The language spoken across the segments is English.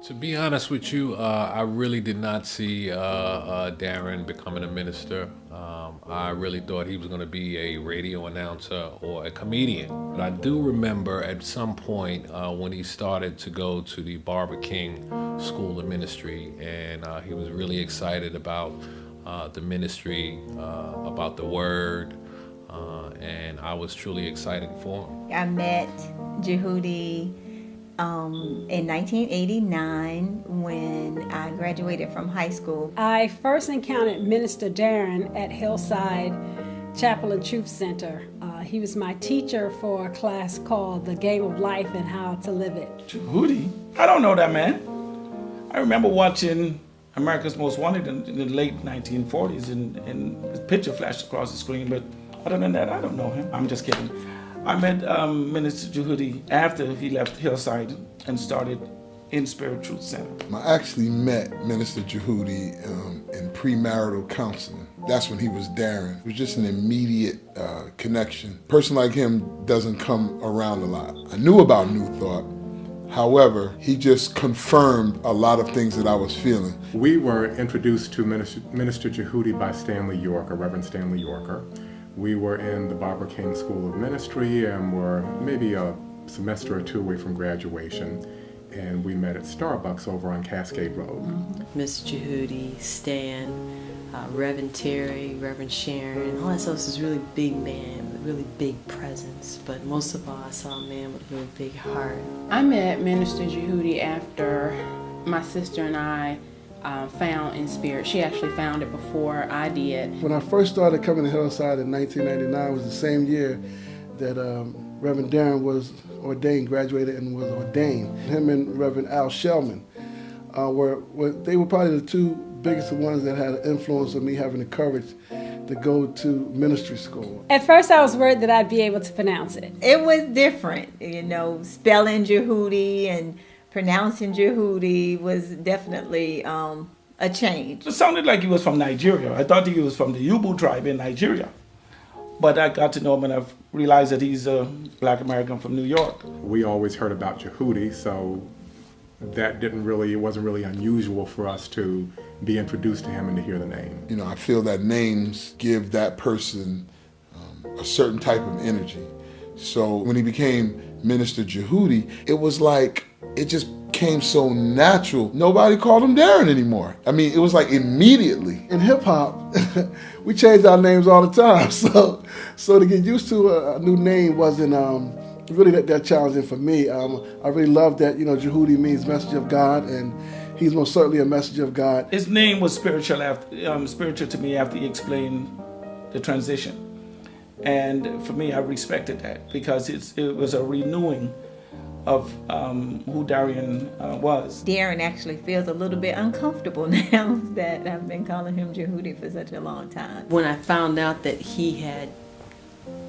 To be honest with you, I really did not see Darren becoming a minister. I really thought he was going to be a radio announcer or a comedian. But I do remember at some point when he started to go to the Barbara King School of Ministry, and he was really excited about the ministry, about the word, and I was truly excited for him. I met Djehuty in 1989 when I graduated from high school. I first encountered Minister Darren at Hillside Chapel and Truth Center. He was my teacher for a class called The Game of Life and How to Live It. Djehuty? I don't know that man. I remember watching America's Most Wanted in the late 1940s and his picture flashed across the screen, but other than that, I don't know him. I'm just kidding. I met Minister Djehuty after he left Hillside and started InSpirit TruthCenter. I actually met Minister Djehuty in premarital counseling. That's when he was Darren. It was just an immediate connection. A person like him doesn't come around a lot. I knew about New Thought. However, he just confirmed a lot of things that I was feeling. We were introduced to Minister Djehuty by Stanley Yorker, Reverend Stanley Yorker. We were in the Barbara King School of Ministry and were maybe a semester or two away from graduation. And we met at Starbucks over on Cascade Road. Mr. Djehuty, Stan, Reverend Terry, Reverend Sharon. All I saw was this really big man with really big presence. But most of all, I saw a man with a really big heart. I met Minister Djehuty after my sister and I found InSpirit. She actually found it before I did. When I first started coming to Hillside in 1999, it was the same year that Reverend Darren was ordained, graduated and was ordained. Him and Reverend Al Shellman they were probably the two biggest ones that had an influence on me having the courage to go to ministry school. At first I was worried that I'd be able to pronounce it. It was different, spelling Djehuty and pronouncing Djehuty was definitely a change. It sounded like he was from Nigeria. I thought he was from the Igbo tribe in Nigeria. But I got to know him and I've realized that he's a Black American from New York. We always heard about Djehuty, so that it wasn't really unusual for us to be introduced to him and to hear the name. I feel that names give that person a certain type of energy. So when he became Minister Djehuty, it was like, it just came so natural. Nobody called him Darren anymore. I mean, it was like immediately. In hip hop, we change our names all the time. So to get used to a new name wasn't really that challenging for me. I really love that, Djehuty means message of God, and he's most certainly a message of God. His name was spiritual to me after he explained the transition. And for me, I respected that because it was a renewing of who Darren was. Darren actually feels a little bit uncomfortable now that I've been calling him Djehuty for such a long time. When I found out that he had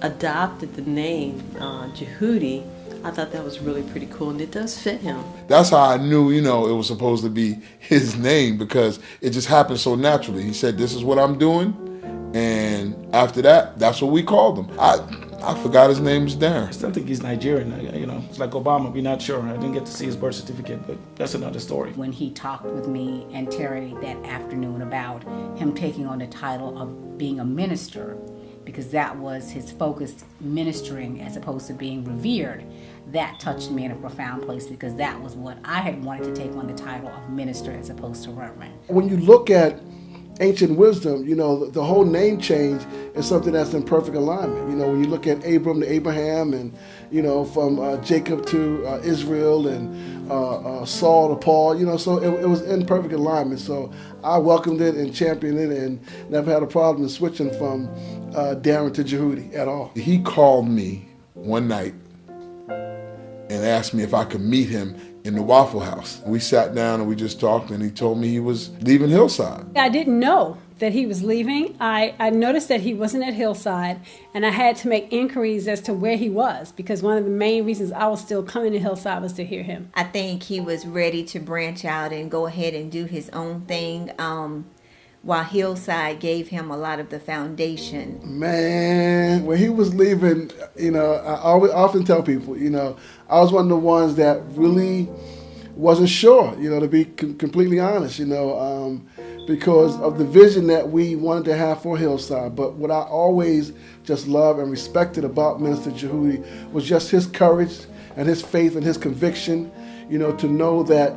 adopted the name Djehuty, I thought that was really pretty cool, and it does fit him. That's how I knew, it was supposed to be his name, because it just happened so naturally. He said, "This is what I'm doing," and after that, that's what we called him. I forgot his name was Darren. I still think he's Nigerian. It's like Obama. We're not sure. I didn't get to see his birth certificate, but that's another story. When he talked with me and Terry that afternoon about him taking on the title of being a minister, because that was his focus, ministering as opposed to being revered, that touched me in a profound place, because that was what I had wanted to take on, the title of minister as opposed to reverend. When you look at ancient wisdom, the whole name change is something that's in perfect alignment. When you look at Abram to Abraham, and from Jacob to Israel, and Saul to Paul, so it was in perfect alignment. So I welcomed it and championed it, and never had a problem in switching from Darren to Djehuty at all. He called me one night and asked me if I could meet him in the Waffle House. We sat down and we just talked, and he told me he was leaving Hillside. I didn't know that he was leaving. I noticed that he wasn't at Hillside, and I had to make inquiries as to where he was, because one of the main reasons I was still coming to Hillside was to hear him. I think he was ready to branch out and go ahead and do his own thing, while Hillside gave him a lot of the foundation. Man, when he was leaving, I often tell people, I was one of the ones that really wasn't sure, to be completely honest, because of the vision that we wanted to have for Hillside. But what I always just loved and respected about Minister Djehuty was just his courage and his faith and his conviction, to know that,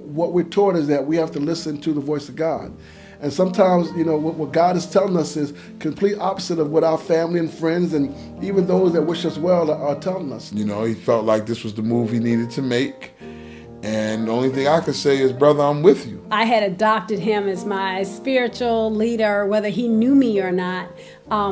what we're taught is that we have to listen to the voice of God. And sometimes, what God is telling us is complete opposite of what our family and friends and even those that wish us well are telling us. He felt like this was the move he needed to make. And the only thing I could say is, brother, I'm with you. I had adopted him as my spiritual leader, whether he knew me or not.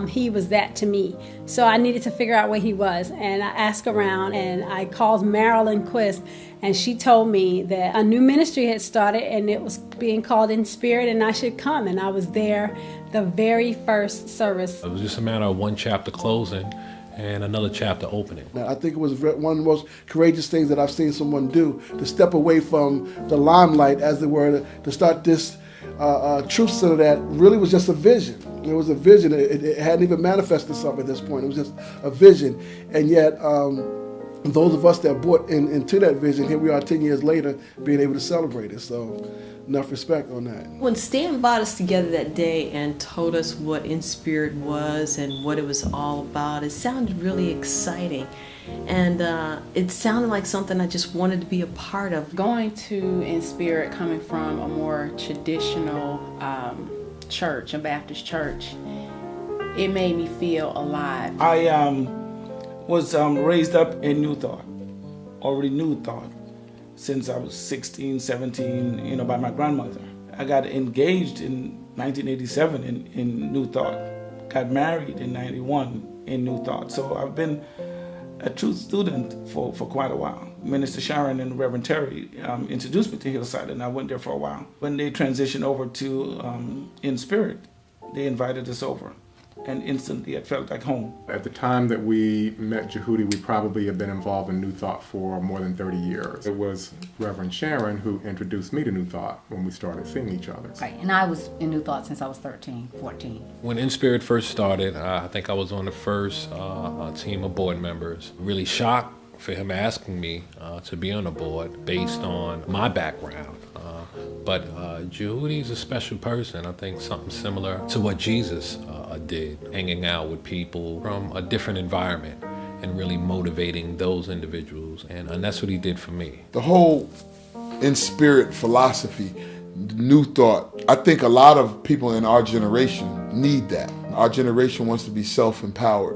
He was that to me. So I needed to figure out where he was. And I asked around, and I called Marilyn Quist, and she told me that a new ministry had started, and it was being called InSpirit, and I should come. And I was there the very first service. It was just a matter of one chapter closing and another chapter opening. Now, I think it was one of the most courageous things that I've seen someone do, to step away from the limelight, as it were, to start this truth center that really was just a vision. It was a vision. It hadn't even manifested itself at this point. It was just a vision. And yet, those of us that bought into that vision, here we are 10 years later, being able to celebrate it. So enough respect on that. When Stan brought us together that day and told us what InSpirit was and what it was all about, it sounded really exciting. And it sounded like something I just wanted to be a part of. Going to InSpirit, coming from a more traditional church, a Baptist church, it made me feel alive. I was raised up in New Thought, already New Thought, since I was 16, 17, by my grandmother. I got engaged in 1987 in New Thought, got married in 91 in New Thought. So I've been a truth student for quite a while. Minister Sharon and Reverend Terry introduced me to Hillside, and I went there for a while. When they transitioned over to InSpirit, they invited us over, and instantly it felt like home. At the time that we met Djehuty, we probably had been involved in New Thought for more than 30 years. It was Reverend Sharon who introduced me to New Thought when we started seeing each other. Right, and I was in New Thought since I was 13, 14. When InSpirit first started, I think I was on the first team of board members. Really shocked for him asking me to be on the board based on my background. But Djehuty's a special person. I think something similar to what Jesus did, hanging out with people from a different environment and really motivating those individuals. And that's what he did for me. The whole InSpirit philosophy, New Thought, I think a lot of people in our generation need that. Our generation wants to be self-empowered.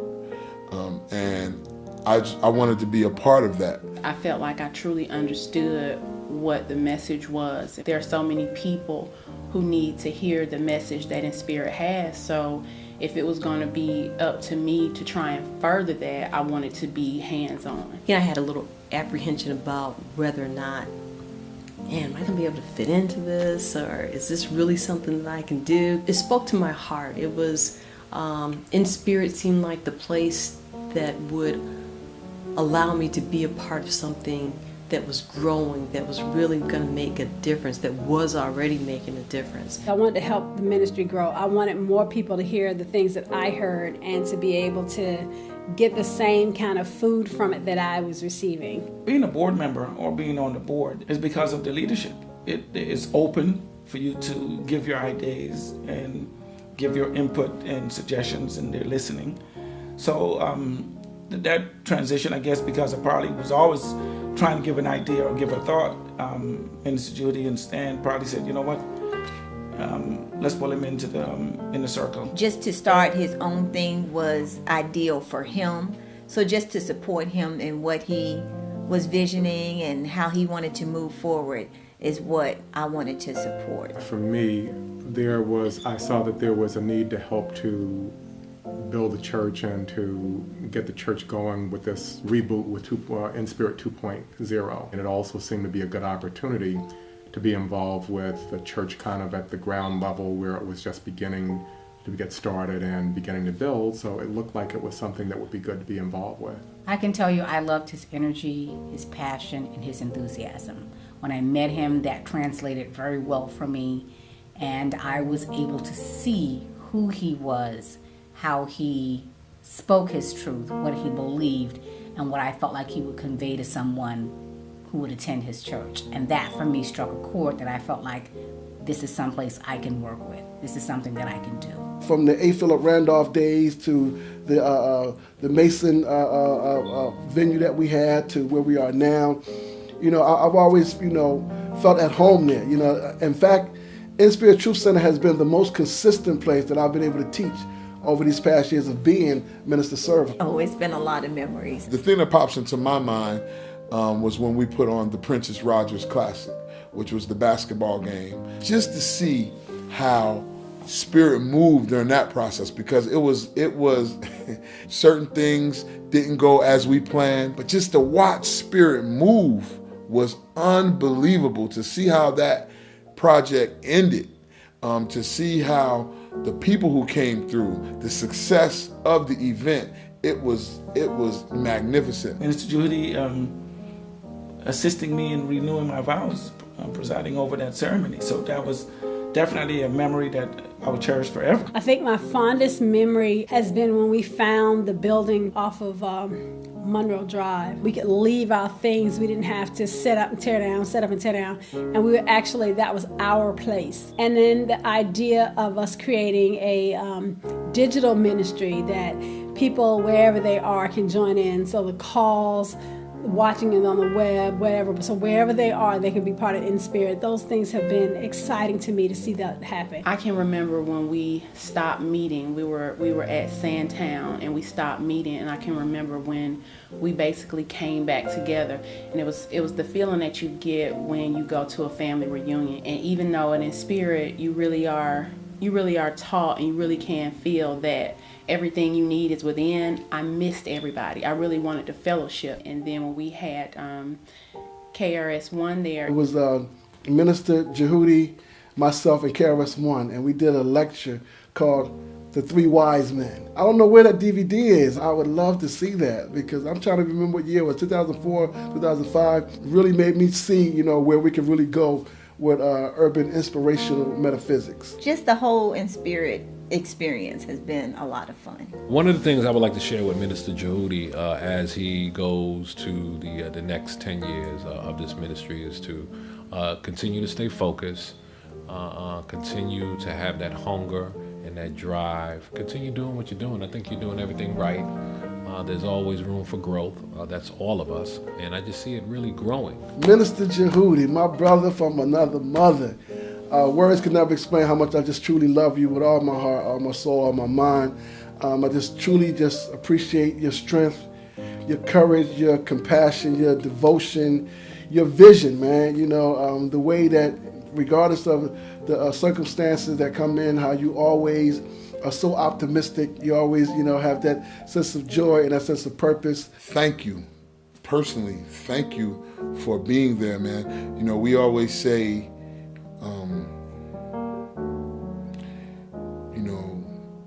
And I wanted to be a part of that. I felt like I truly understood what the message was. There are so many people who need to hear the message that InSpirit has. So if it was going to be up to me to try and further that, I wanted to be hands-on. I had a little apprehension about whether or not, am I going to be able to fit into this, or is this really something that I can do? It spoke to my heart. It was, InSpirit seemed like the place that would allow me to be a part of something that was growing, that was really going to make a difference, that was already making a difference. I wanted to help the ministry grow. I wanted more people to hear the things that I heard and to be able to get the same kind of food from it that I was receiving. Being a board member or being on the board is because of the leadership. It is open for you to give your ideas and give your input and suggestions, and they're listening. So that transition, I guess, because I probably was always trying to give an idea or give a thought, Minister Djehuty and Stan probably said, you know what, let's pull him into the in the circle. Just to start his own thing was ideal for him. So just to support him in what he was visioning and how he wanted to move forward is what I wanted to support. For me, I saw that there was a need to help to build the church and to get the church going with this reboot with InSpirit 2.0. And it also seemed to be a good opportunity to be involved with the church kind of at the ground level where it was just beginning to get started and beginning to build. So it looked like it was something that would be good to be involved with. I can tell you I loved his energy, his passion, and his enthusiasm. When I met him, that translated very well for me, and I was able to see who he was, how he spoke his truth, what he believed, and what I felt like he would convey to someone who would attend his church. And that for me struck a chord that I felt like this is someplace I can work with. This is something that I can do. From the A. Philip Randolph days to the Mason venue that we had to where we are now, I've always, felt at home there. In fact, InSpirit Truth Center has been the most consistent place that I've been able to teach over these past years of being minister servant. Oh, it's been a lot of memories. The thing that pops into my mind was when we put on the Princess Rogers Classic, which was the basketball game, just to see how Spirit moved during that process, because it was certain things didn't go as we planned, but just to watch Spirit move was unbelievable. To see how that project ended, to see how the people who came through, the success of the event, it was magnificent. Minister Djehuty assisting me in renewing my vows, presiding over that ceremony. So that was definitely a memory that I will cherish forever. I think my fondest memory has been when we found the building off of Monroe Drive. We could leave our things. We didn't have to set up and tear down, set up and tear down. And we were actually, that was our place. And then the idea of us creating a digital ministry that people, wherever they are, can join in. So the calls, watching it on the web, whatever. So wherever they are, they can be part of InSpirit. Those things have been exciting to me to see that happen. I can remember when we stopped meeting. We were at Sandtown and we stopped meeting, and I can remember when we basically came back together. And it was the feeling that you get when you go to a family reunion. And even though in InSpirit you really are taught and you really can feel that everything you need is within, I missed everybody. I really wanted to fellowship. And then when we had KRS-One there. It was Minister Djehuty, myself, and KRS-One, and we did a lecture called The Three Wise Men. I don't know where that DVD is. I would love to see that, because I'm trying to remember what year it was, 2004, 2005. Really made me see, where we could really go with urban inspirational metaphysics. Just the whole InSpirit experience has been a lot of fun. One of the things I would like to share with Minister Djehuty as he goes to the next 10 years of this ministry is to continue to stay focused, continue to have that hunger and that drive, continue doing what you're doing. I think you're doing everything right. There's always room for growth. That's all of us. And I just see it really growing. Minister Djehuty, my brother from another mother. Words can never explain how much I just truly love you with all my heart, all my soul, all my mind. I just truly just appreciate your strength, your courage, your compassion, your devotion, your vision, man. The way that regardless of the circumstances that come in, how you always are so optimistic. You always, have that sense of joy and that sense of purpose. Thank you. Personally, thank you for being there, man. We always say,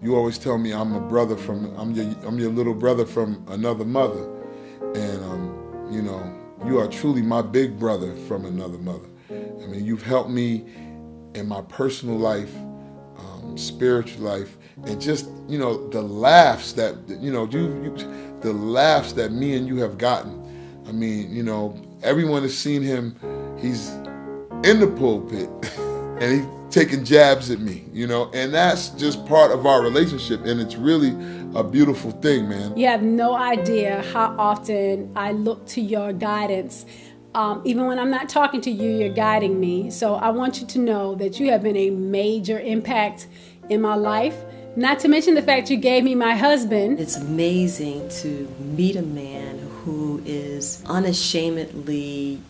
you always tell me I'm your little brother from another mother. And, you are truly my big brother from another mother. I mean, you've helped me in my personal life, spiritual life, and just, the laughs that, the laughs that me and you have gotten. I mean, everyone has seen him. He's in the pulpit and he's taking jabs at me, and that's just part of our relationship, and it's really a beautiful thing, man. You have no idea how often I look to your guidance. Even when I'm not talking to you, you're guiding me. So I want you to know that you have been a major impact in my life. Not to mention the fact you gave me my husband. It's amazing to meet a man who is unashamedly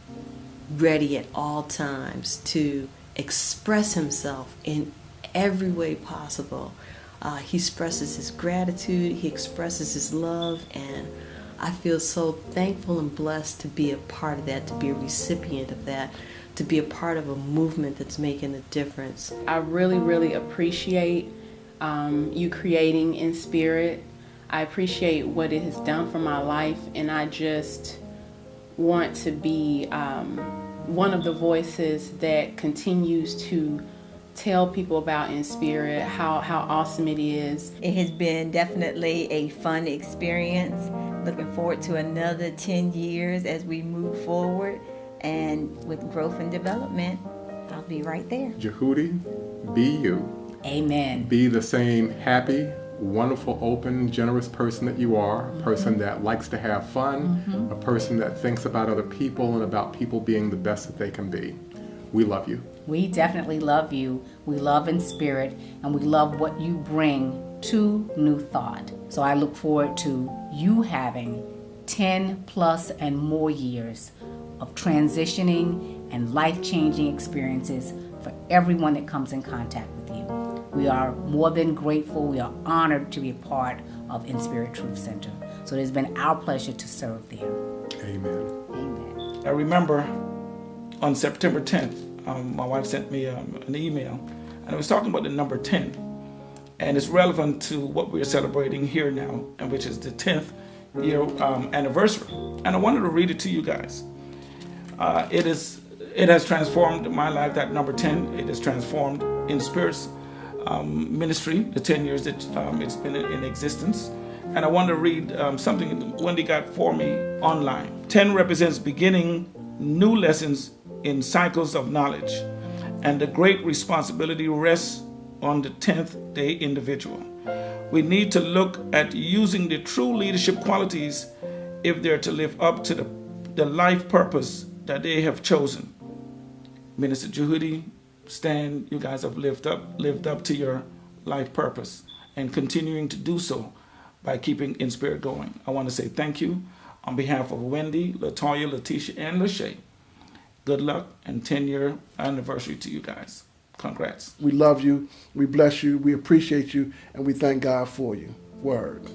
ready at all times to express himself in every way possible. He expresses his gratitude, he expresses his love, and I feel so thankful and blessed to be a part of that, to be a recipient of that, to be a part of a movement that's making a difference. I really, really appreciate you creating InSpirit. I appreciate what it has done for my life, and I just want to be one of the voices that continues to tell people about InSpirit, how awesome it is. It has been definitely a fun experience. Looking forward to another 10 years as we move forward. And with growth and development, I'll be right there. Djehuty, be you. Amen. Be the same happy, wonderful, open, generous person that you are, a person that likes to have fun, a person that thinks about other people and about people being the best that they can be. We love you. We definitely love you. We love InSpirit, and we love what you bring to New Thought. So I look forward to you having 10 plus and more years of transitioning and life-changing experiences for everyone that comes in contact with you. We are more than grateful. We are honored to be a part of InSpirit Truth Center. So it has been our pleasure to serve there. Amen. Amen. I remember on September 10th, my wife sent me an email, and it was talking about the number 10. And it's relevant to what we're celebrating here now, and which is the 10th year anniversary. And I wanted to read it to you guys. It has transformed my life, that number 10. It has transformed InSpirit's ministry, the 10 years that it's been in existence. And I want to read something Wendy got for me online. 10 represents beginning new lessons in cycles of knowledge, and the great responsibility rests on the 10th day individual. We need to look at using the true leadership qualities if they're to live up to the life purpose that they have chosen. Minister Djehuty, Stan, you guys have lived up to your life purpose and continuing to do so by keeping InSpirit going. I want to say thank you on behalf of Wendy, Latoya, Letitia, and Lachey. Good luck and 10-year anniversary to you guys. Congrats. We love you, we bless you, we appreciate you, and we thank God for you. Word.